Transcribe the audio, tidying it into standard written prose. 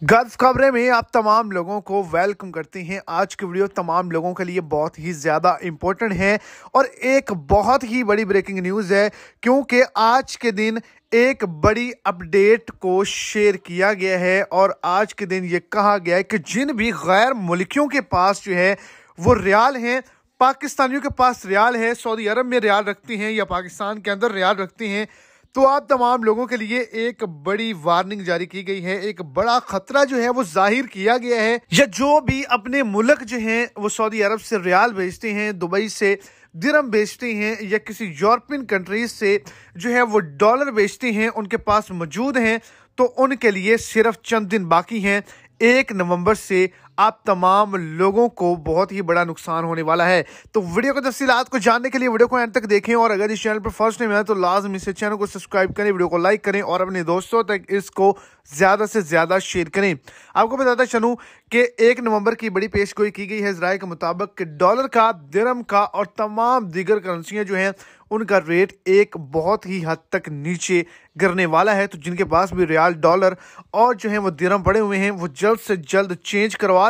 Gulf खबरें में आप तमाम लोगों को वेलकम करते हैं। आज की वीडियो तमाम लोगों के लिए बहुत ही ज़्यादा इम्पोर्टेंट है और एक बहुत ही बड़ी ब्रेकिंग न्यूज़ है, क्योंकि आज के दिन एक बड़ी अपडेट को शेयर किया गया है और आज के दिन ये कहा गया है कि जिन भी गैर मुल्कियों के पास जो है वो रियाल हैं, पाकिस्तानियों के पास रियाल है, सऊदी अरब में रियाल रखते हैं या पाकिस्तान के अंदर रियाल रखते हैं, तो आप तमाम लोगों के लिए एक बड़ी वार्निंग जारी की गई है। एक बड़ा खतरा जो है वो जाहिर किया गया है। या जो भी अपने मुल्क जो है वो सऊदी अरब से रियाल भेजते हैं, दुबई से दिरहम बेचते हैं या किसी यूरोपियन कंट्रीज से जो है वो डॉलर बेचते हैं, उनके पास मौजूद हैं, तो उनके लिए सिर्फ चंद दिन बाकी हैं। 1 नवंबर से आप तमाम लोगों को बहुत ही बड़ा नुकसान होने वाला है। तो वीडियो की तफसीलात को जानने के लिए वीडियो को एंड तक देखें और अगर इस चैनल पर फर्स्ट टाइम आए तो लाजमी से चैनल को सब्सक्राइब करें, वीडियो को लाइक करें और अपने दोस्तों तक इसको ज़्यादा से ज़्यादा शेयर करें। आपको बताता चलूँ कि 1 नवंबर की बड़ी पेशगोई की गई है ज़राए के मुताबिक कि डॉलर का, दिरहम का और तमाम दीगर करेंसियाँ जो हैं उनका रेट एक बहुत ही हद तक नीचे गिरने वाला है। तो जिनके पास भी रियाल, डॉलर और जो है वो दिरहम पड़े हुए हैं वो जल्द से जल्द चेंज करवा